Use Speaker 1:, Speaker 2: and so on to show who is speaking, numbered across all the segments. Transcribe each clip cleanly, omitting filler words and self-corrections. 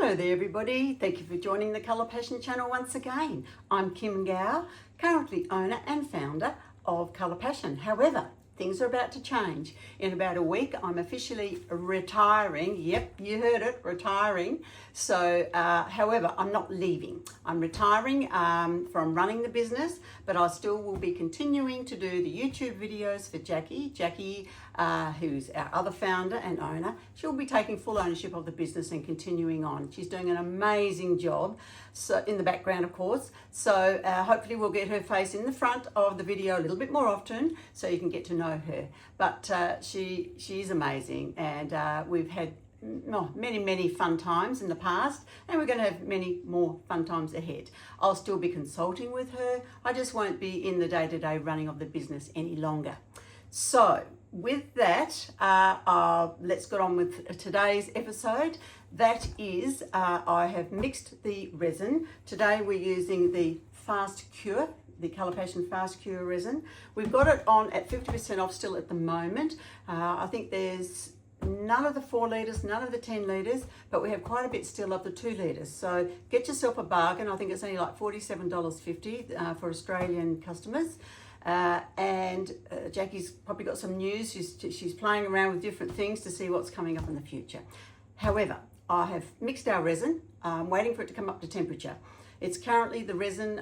Speaker 1: Hello there everybody, thank you for joining the Colour Passion channel once again. I'm Kim Gow, currently owner and founder of Colour Passion. However, things are about to change. In about a week I'm officially retiring. Yep, you heard it, retiring. So however, I'm not leaving. I'm retiring from running the business, but I still will be continuing to do the YouTube videos for Jacki. Jacki, who's our other founder and owner, she'll be taking full ownership of the business and continuing on. She's doing an amazing job, so in the background of course. So hopefully we'll get her face in the front of the video a little bit more often so you can get to know her. But she's amazing, and we've had many fun times in the past, and we're going to have many more fun times ahead. I'll still be consulting with her. I just won't be in the day-to-day running of the business any longer. So with that, let's get on with today's episode. That is, I have mixed the resin. Today we're using the Fast Cure, the Colour Passion Fast Cure resin. We've got it on at 50% off still at the moment. I think there's none of the 4 litres, none of the 10 litres, but we have quite a bit still of the 2 litres. So get yourself a bargain. I think it's only like $47.50 for Australian customers. And Jacki's probably got some news. She's playing around with different things to see what's coming up in the future. However, I have mixed our resin. I'm waiting for it to come up to temperature. It's currently, the resin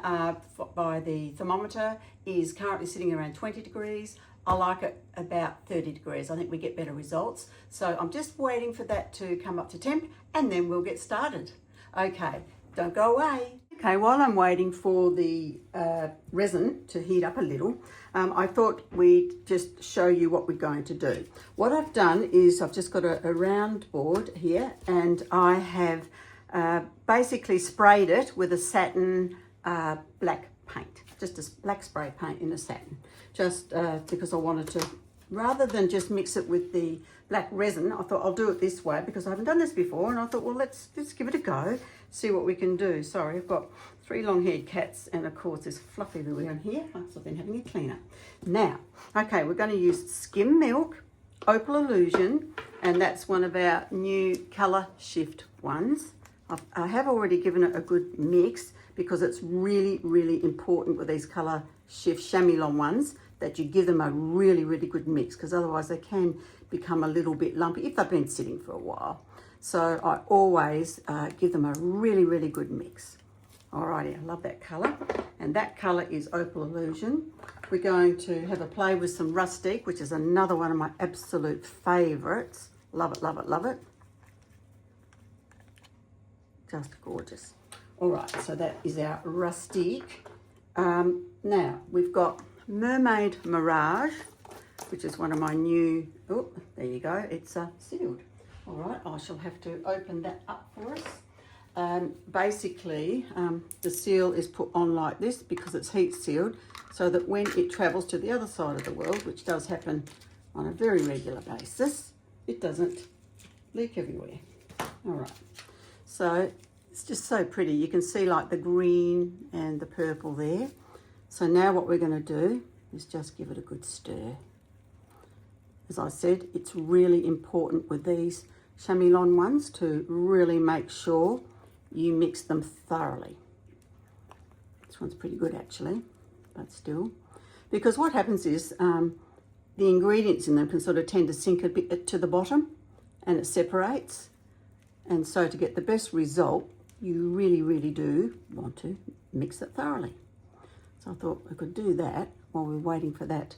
Speaker 1: by the thermometer is currently sitting around 20 degrees. I like it about 30 degrees. I think we get better results. So I'm just waiting for that to come up to temp, and then we'll get started. Okay, don't go away. Okay, while I'm waiting for the resin to heat up a little, I thought we'd just show you what we're going to do. What I've done is I've just got a round board here, and I have basically sprayed it with a satin black paint, just a black spray paint in a satin, just because I wanted to, rather than just mix it with the black resin, I thought I'll do it this way because I haven't done this before, and I thought, well, let's give it a go, see what we can do. Sorry, I've got 3 long-haired cats, and of course there's fluff everywhere in here, so I've been having a cleaner. Now, okay, we're going to use Skim Milk, Opal Illusion, and that's one of our new colour shift ones. I have already given it a good mix because it's really important with these colour shift Chameleon ones that you give them a really good mix, because otherwise they can become a little bit lumpy if they've been sitting for a while. So I always give them a really good mix. Alrighty, I love that colour, and that colour is Opal Illusion. We're going to have a play with some Rustique, which is another one of my absolute favourites. Love it. Just gorgeous. All right, so that is our Rustique. Now we've got Mermaid Mirage, which is one of my new, oh, there you go, it's sealed. All right, I shall have to open that up for us. Basically, the seal is put on like this because it's heat sealed, so that when it travels to the other side of the world, which does happen on a very regular basis, it doesn't leak everywhere. All right. So it's just so pretty. You can see like the green and the purple there. So now what we're going to do is just give it a good stir. As I said, it's really important with these Chameleon ones to really make sure you mix them thoroughly. This one's pretty good actually, but still. Because what happens is the ingredients in them can sort of tend to sink a bit to the bottom, and it separates. And so to get the best result, you really do want to mix it thoroughly. So I thought we could do that while we're waiting for that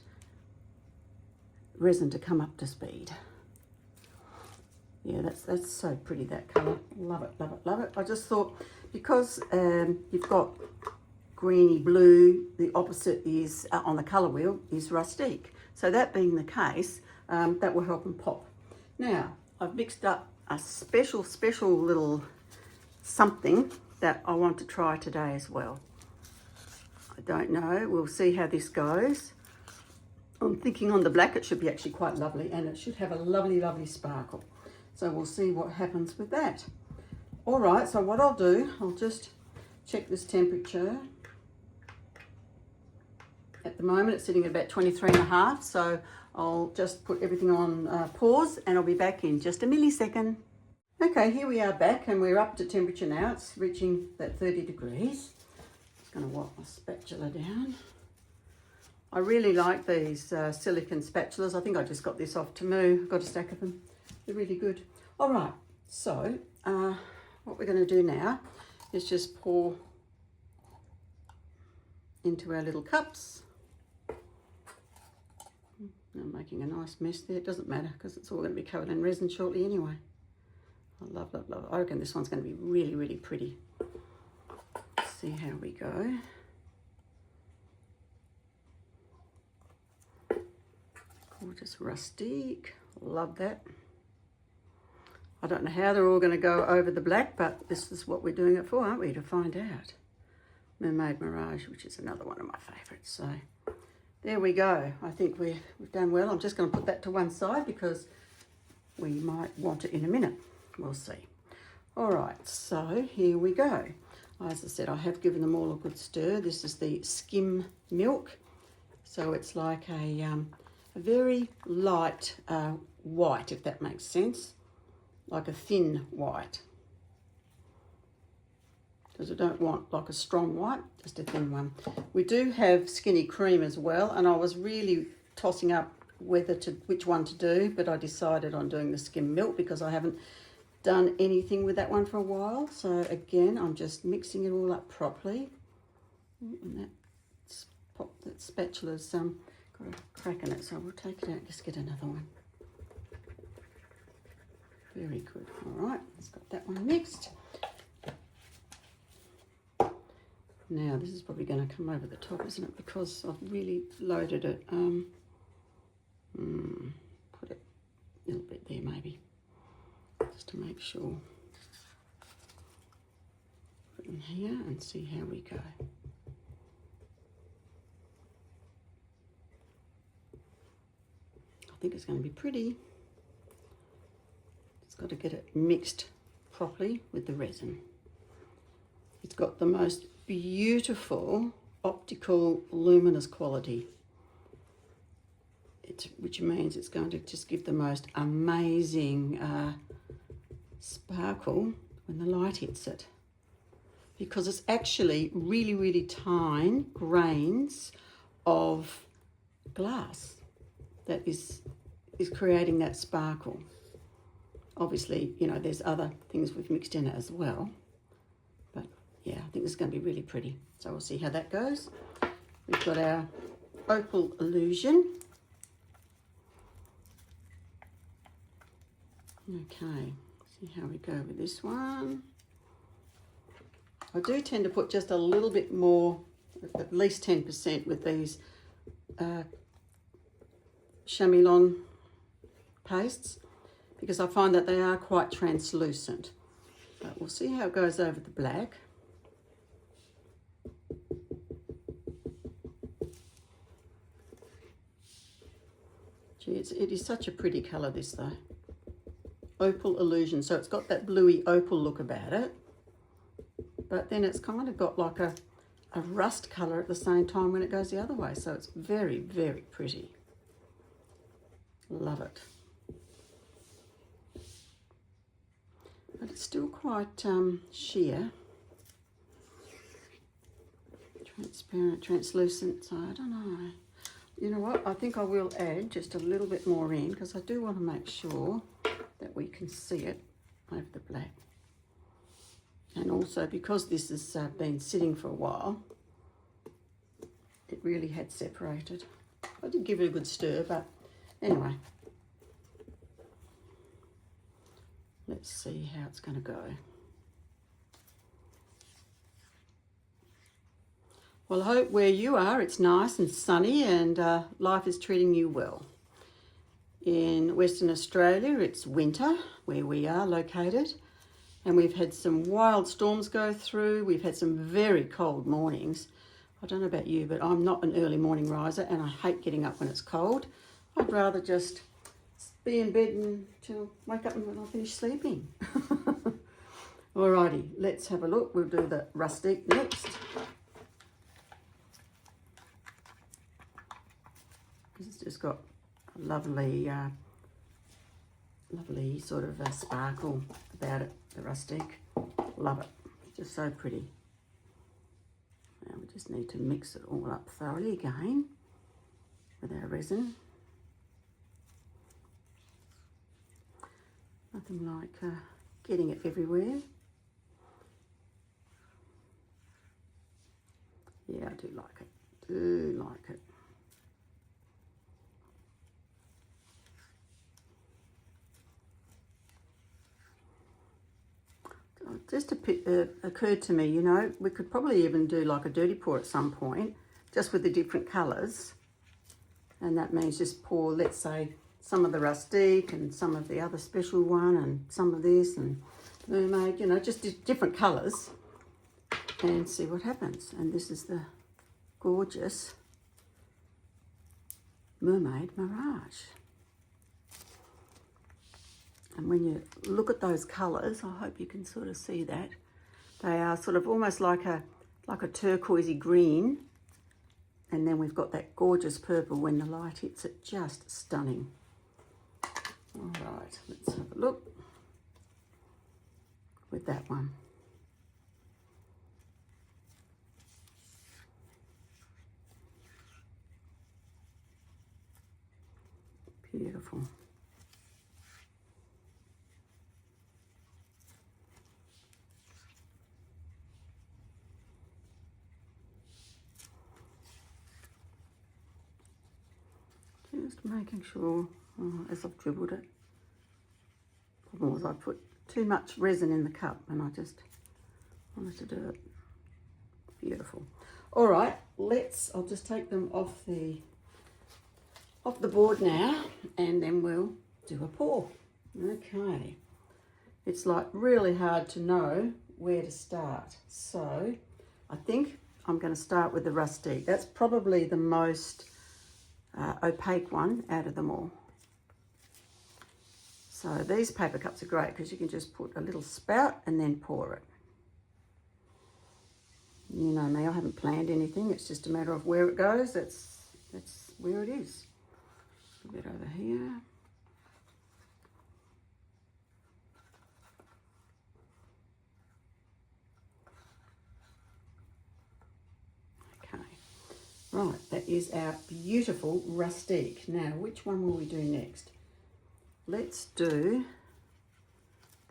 Speaker 1: resin to come up to speed. Yeah, that's so pretty, that colour. Love it. I just thought, because you've got greeny blue, the opposite is on the colour wheel is Rustique. So that being the case, that will help them pop. Now, I've mixed up a special little something that I want to try today as well. I don't know, we'll see how this goes. I'm thinking on the black it should be actually quite lovely, and it should have a lovely sparkle. So we'll see what happens with that. All right, so what I'll do, I'll just check this temperature. At the moment it's sitting at about 23.5, so I'll just put everything on pause, and I'll be back in just a millisecond. Okay, here we are back and we're up to temperature now. It's reaching that 30 degrees. Just going to wipe my spatula down. I really like these silicone spatulas. I think I just got this off Temu. Got a stack of them. They're really good. All right, so what we're going to do now is just pour into our little cups. I'm making a nice mess there. It doesn't matter because it's all going to be covered in resin shortly anyway. I love, love, love. I reckon this one's going to be really, really pretty. Let's see how we go. Gorgeous Rustique. Love that. I don't know how they're all going to go over the black, but this is what we're doing it for, aren't we? To find out. Mermaid Mirage, which is another one of my favourites. So there we go. I think we've done well. I'm just going to put that to one side because we might want it in a minute. We'll see. All right, so here we go. As I said, I have given them all a good stir. This is the Skim milk. So it's like a very light white, if that makes sense. Like a thin white. Because I don't want like a strong white, just a thin one. We do have skinny cream as well, and I was really tossing up which one to do, but I decided on doing the Skim milk because I haven't done anything with that one for a while. So again, I'm just mixing it all up properly. And that spatula's got a crack in it, so we'll take it out and just get another one. Very good. All right, let's got that one mixed. Now this is probably going to come over the top, isn't it? Because I've really loaded it. Put it a little bit there maybe, just to make sure. Put it in here and see how we go. I think it's going to be pretty. It's got to get it mixed properly with the resin. It's got the most beautiful optical luminous quality, which means it's going to just give the most amazing sparkle when the light hits it, because it's actually really, really tiny grains of glass that is creating that sparkle. Obviously, you know, there's other things we've mixed in it as well. But yeah, I think this is going to be really pretty. So we'll see how that goes. We've got our Opal Illusion. Okay, see how we go with this one. I do tend to put just a little bit more, at least 10% with these Chameleon pastes, because I find that they are quite translucent. But we'll see how it goes over the black. Gee, it is such a pretty colour, this though. Opal Illusion. So it's got that bluey opal look about it, but then it's kind of got like a rust colour at the same time when it goes the other way. So it's very, very pretty. Love it. But it's still quite sheer, transparent, translucent, so I don't know. You know what, I think I will add just a little bit more in, because I do want to make sure that we can see it over the black. And also because this has been sitting for a while, it really had separated. I did give it a good stir, but anyway. Let's see how it's going to go. Well, I hope where you are it's nice and sunny and life is treating you well. In Western Australia it's winter where we are located, and we've had some wild storms go through. We've had some very cold mornings. I don't know about you, but I'm not an early morning riser and I hate getting up when it's cold. I'd rather just be in bed until wake up when I finish sleeping. Alrighty, let's have a look. We'll do the Rustique next. It's just got a lovely, lovely sort of sparkle about it, the Rustique. Love it. Just so pretty. Now we just need to mix it all up thoroughly again with our resin. Nothing like getting it everywhere. Yeah, I do like it. Do like it. It just occurred to me, you know, we could probably even do like a dirty pour at some point, just with the different colours. And that means just pour, let's say, some of the Rustique and some of the other special one and some of this and Mermaid, you know, just different colours, and see what happens. And this is the gorgeous Mermaid Mirage. And when you look at those colours, I hope you can sort of see that. They are sort of almost like a turquoisey green. And then we've got that gorgeous purple when the light hits it, just stunning. All right, let's have a look with that one. Beautiful. Just making sure, as I've dribbled it. Problem was I put too much resin in the cup and I just wanted to do it. Beautiful. All right, I'll just take them off the board now, and then we'll do a pour. Okay. It's like really hard to know where to start. So I think I'm going to start with the Rustique. That's probably the most opaque one out of them all. So these paper cups are great because you can just put a little spout and then pour it. You know me, I haven't planned anything. It's just a matter of where it goes. That's where it is. A bit over here. Okay. Right, that is our beautiful Rustique. Now, which one will we do next? Let's do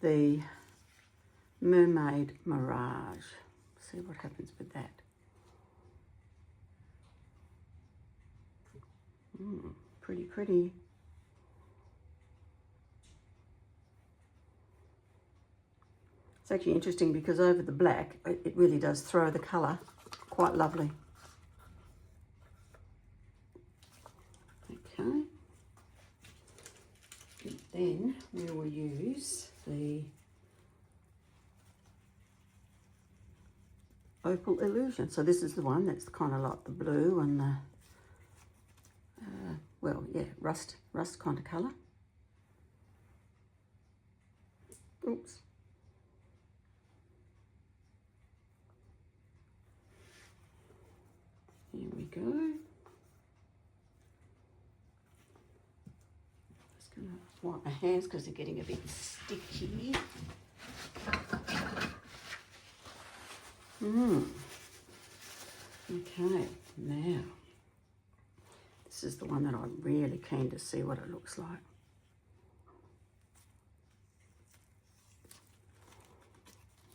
Speaker 1: the Mermaid Mirage. See what happens with that. Pretty pretty. It's actually interesting because over the black, it really does throw the colour. Quite lovely. Okay. And then we will use the Opal Illusion. So this is the one that's kind of like the blue and the, well, yeah, rust kind of colour. Oops. Here we go. Just going to wipe my hands because they're getting a bit sticky. Okay, now this is the one that I'm really keen to see what it looks like.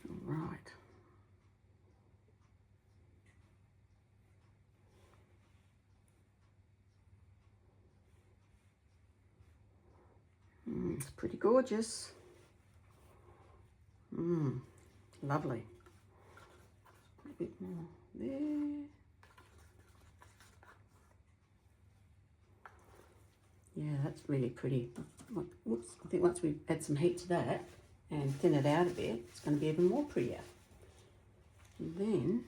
Speaker 1: All right. It's pretty gorgeous. Lovely. A bit more there. Yeah, that's really pretty. Whoops, I think once we add some heat to that and thin it out a bit, it's going to be even more prettier. And then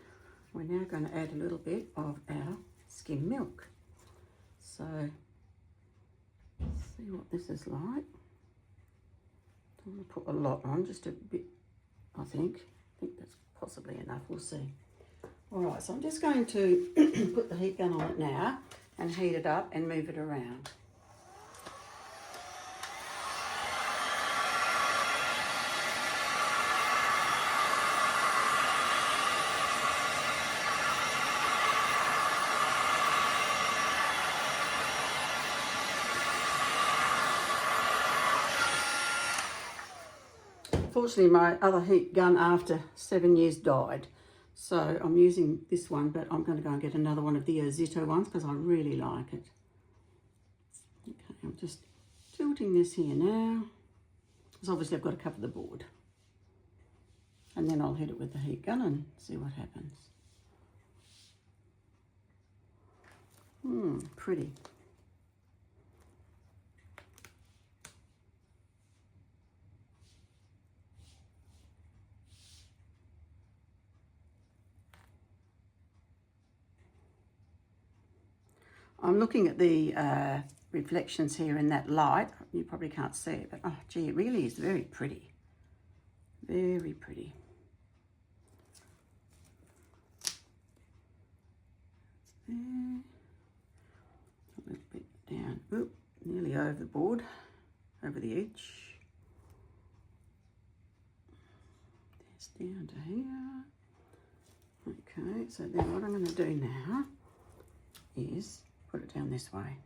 Speaker 1: we're now going to add a little bit of our skim milk. So, let's see what this is like. Don't want to put a lot on, just a bit, I think. That's possibly enough, we'll see. All right, so I'm just going to put the heat gun on it now and heat it up and move it around. Unfortunately, my other heat gun after 7 years died. So I'm using this one, but I'm going to go and get another one of the Zito ones because I really like it. Okay, I'm just tilting this here now, because obviously I've got to cover the board. And then I'll hit it with the heat gun and see what happens. Pretty. I'm looking at the reflections here in that light. You probably can't see it, but oh gee, it really is very pretty. Very pretty. There. A little bit down. Oop, nearly over the board, over the edge. There's down to here. Okay, so then what I'm going to do now is put it down this way.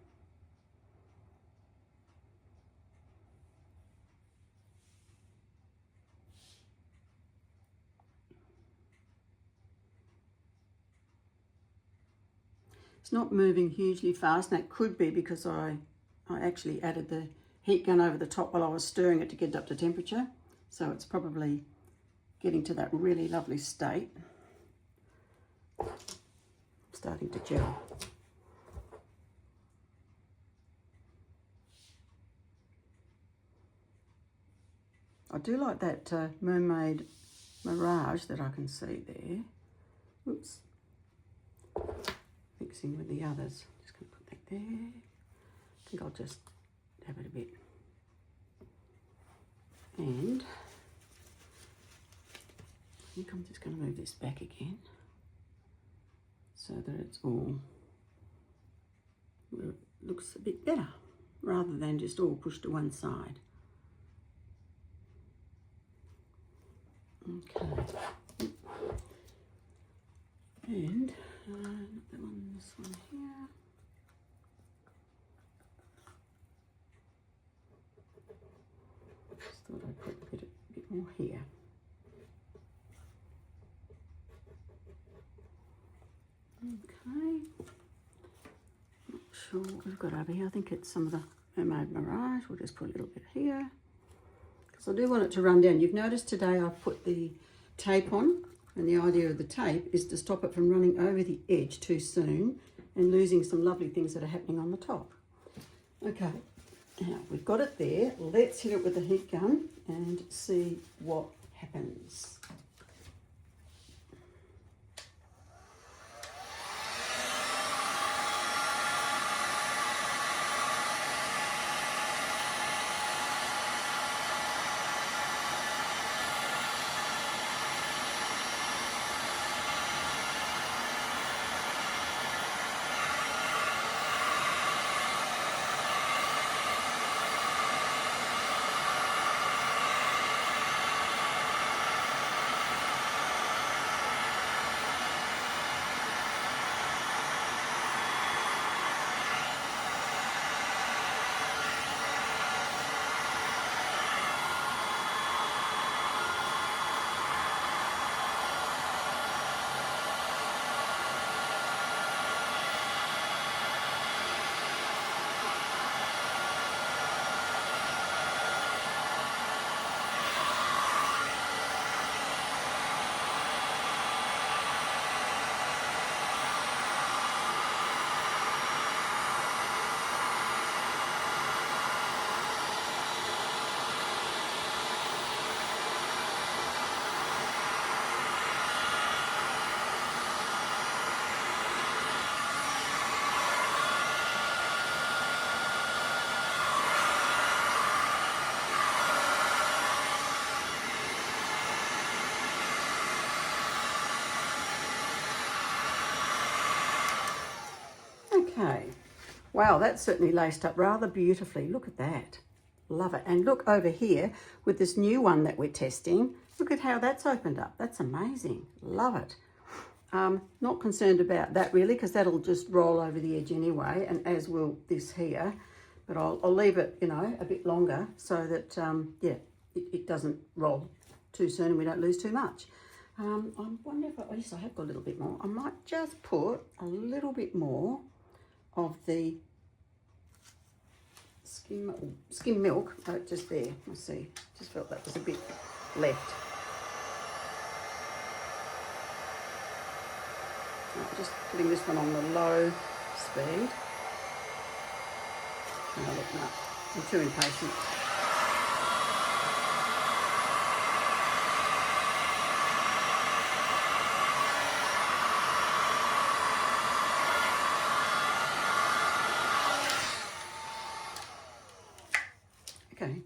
Speaker 1: It's not moving hugely fast, and that could be because I actually added the heat gun over the top while I was stirring it to get it up to temperature. So it's probably getting to that really lovely state. Starting to gel. I do like that Mermaid Mirage that I can see there. Oops. Mixing with the others. Just going to put that there. I think I'll just have it a bit. And I think I'm just going to move this back again so that it's all where it looks a bit better rather than just all pushed to one side. Okay. And not that one, this one here. Just thought I'd put a bit more here. Okay. Not sure what we've got over here. I think it's some of the Mermaid Mirage. We'll just put a little bit here, because I do want it to run down. You've noticed today I've put the tape on, and the idea of the tape is to stop it from running over the edge too soon and losing some lovely things that are happening on the top. Okay, now we've got it there. Let's hit it with the heat gun and see what happens. Okay, wow, that's certainly laced up rather beautifully. Look at that, love it. And look over here with this new one that we're testing. Look at how that's opened up. That's amazing, love it. Not concerned about that really, because that'll just roll over the edge anyway, and as will this here. But I'll leave it, you know, a bit longer so that, yeah, it doesn't roll too soon and we don't lose too much. I wonder if yes, I have got a little bit more. I might just put a little bit more of the skim milk just there. Let's see. Just felt that was a bit left. Right, just putting this one on the low speed. Oh, look, no, I'm too impatient. Okay,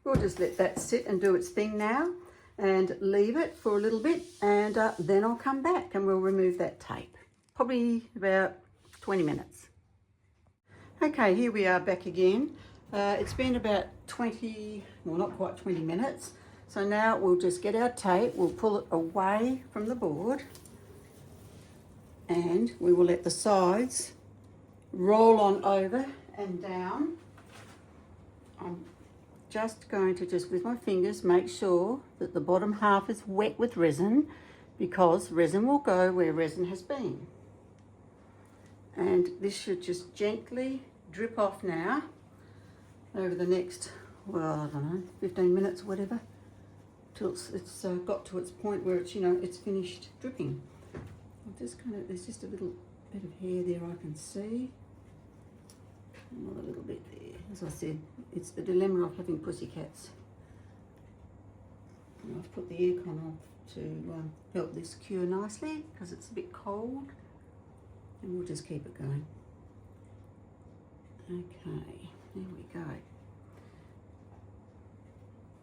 Speaker 1: we'll just let that sit and do its thing now and leave it for a little bit, and then I'll come back and we'll remove that tape. Probably about 20 minutes. Okay, here we are back again. It's been about 20, well not quite 20 minutes. So now we'll just get our tape, we'll pull it away from the board and we will let the sides roll on over and down. I'm just going to with my fingers make sure that the bottom half is wet with resin, because resin will go where resin has been. And this should just gently drip off now over the next, well, I don't know, 15 minutes or whatever, till it's got to its point where it's, you know, it's finished dripping. I'll just there's just a little bit of hair there I can see. Another little bit there. As I said, it's the dilemma of having pussycats. And I've put the aircon off to help this cure nicely because it's a bit cold. And we'll just keep it going. Okay, there we go.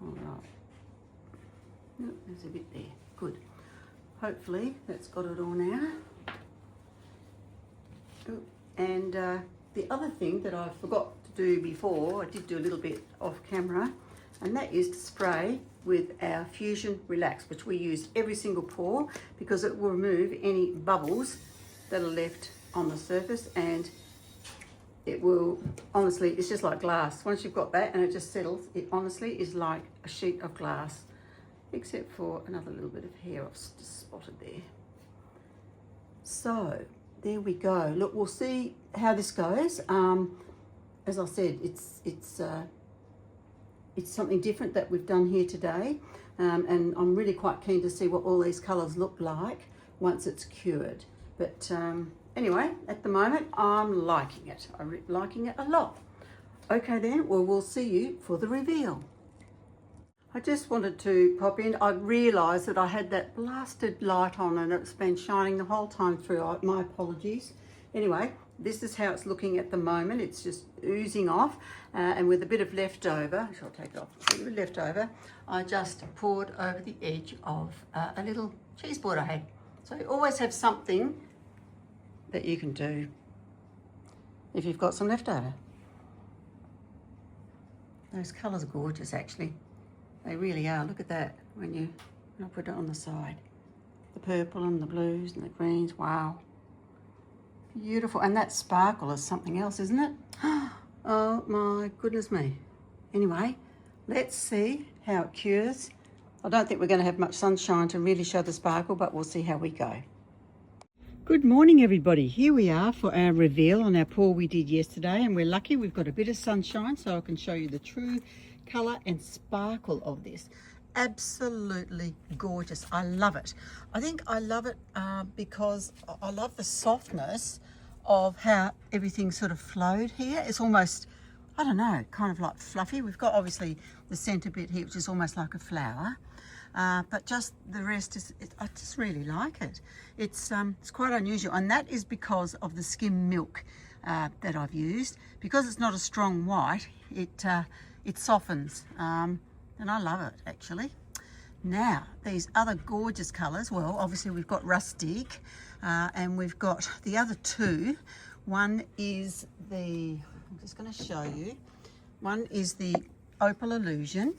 Speaker 1: All right. Nope, there's a bit there. Good. Hopefully that's got it all now. Oh, and the other thing that I forgot to do before, I did do a little bit off camera, and that is to spray with our Fuzion Relax, which we use every single pour because it will remove any bubbles that are left on the surface, and it will, honestly, it's just like glass. Once you've got that and it just settles, it honestly is like a sheet of glass, except for another little bit of hair I've just spotted there. So there we go. Look, we'll see how this goes. As I said, it's something different that we've done here today, and I'm really quite keen to see what all these colours look like once it's cured. But anyway, at the moment, I'm liking it. I'm liking it a lot. Okay then, well, we'll see you for the reveal. I just wanted to pop in. I realised that I had that blasted light on and it's been shining the whole time through. My apologies. Anyway, this is how it's looking at the moment. It's just oozing off, and with a bit of leftover, I'll take it off, a bit of leftover, I just poured over the edge of a little cheese board I had. So you always have something that you can do if you've got some leftover. Those colours are gorgeous, actually. They really are. Look at that when I put it on the side. The purple and the blues and the greens. Wow. Beautiful. And that sparkle is something else, isn't it? Oh my goodness me. Anyway, let's see how it cures. I don't think we're going to have much sunshine to really show the sparkle, but we'll see how we go. Good morning, everybody. Here we are for our reveal on our pour we did yesterday, and we're lucky we've got a bit of sunshine so I can show you the true colour and sparkle of this. Absolutely gorgeous. I love it. I think I love it because I love the softness of how everything sort of flowed here. It's almost, I don't know, kind of like fluffy. We've got obviously the centre bit here, which is almost like a flower. But just the rest is, I just really like it. It's quite unusual, and that is because of the skim milk that I've used. Because it's not a strong white, it softens, and I love it actually. Now these other gorgeous colours, well, obviously we've got Rustique, and we've got the other two. One is I'm just going to show you. One is the Opal Illusion,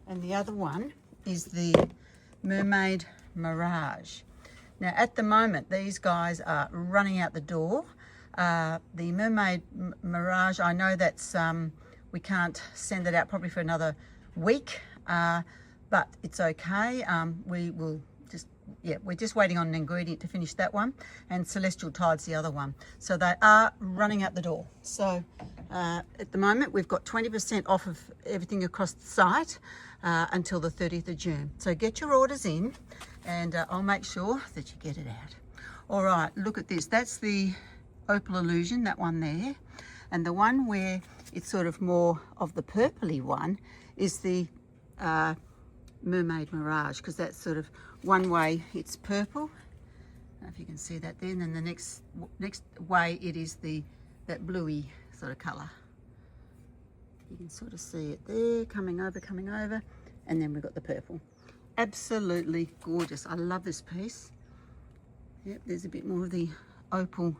Speaker 1: and the other one is the Mermaid Mirage. Now at the moment these guys are running out the door. The Mermaid Mirage, I know that's we can't send it out probably for another week. but it's okay. We will just, yeah, we're just waiting on an ingredient to finish that one, and Celestial Tide's the other one. So they are running out the door. So at the moment we've got 20% off of everything across the site until the 30th of June. So get your orders in, and I'll make sure that you get it out. All right, look at this. That's the Opal Illusion, that one there. And the one where it's sort of more of the purpley one is the Mermaid Mirage, because that's sort of one way it's purple. I don't know if you can see that there. And then the next way it is that bluey sort of colour. You can sort of see it there, coming over, and then we've got the purple. Absolutely gorgeous. I love this piece. Yep, there's a bit more of the opal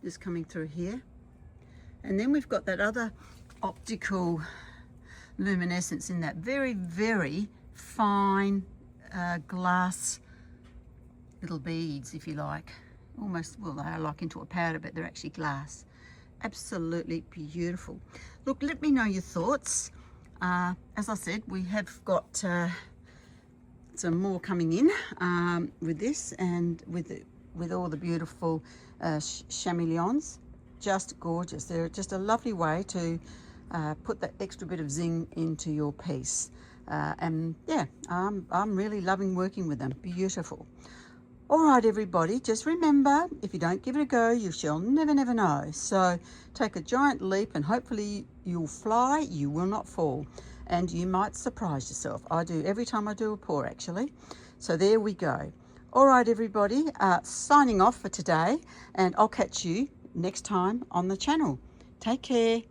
Speaker 1: just coming through here. And then we've got that other optical luminescence in that very, very fine glass little beads, if you like. Almost, well, they are like into a powder, but they're actually glass. Absolutely beautiful. Look, let me know your thoughts. As I said, we have got some more coming in with this, and with all the beautiful chameleons. Just gorgeous. They're just a lovely way to put that extra bit of zing into your piece. And yeah, I'm really loving working with them. Beautiful. All right, everybody, just remember, if you don't give it a go, you shall never, never know. So take a giant leap, and hopefully you'll fly, you will not fall. And you might surprise yourself. I do every time I do a pour, actually. So there we go. All right, everybody, signing off for today, and I'll catch you next time on the channel. Take care.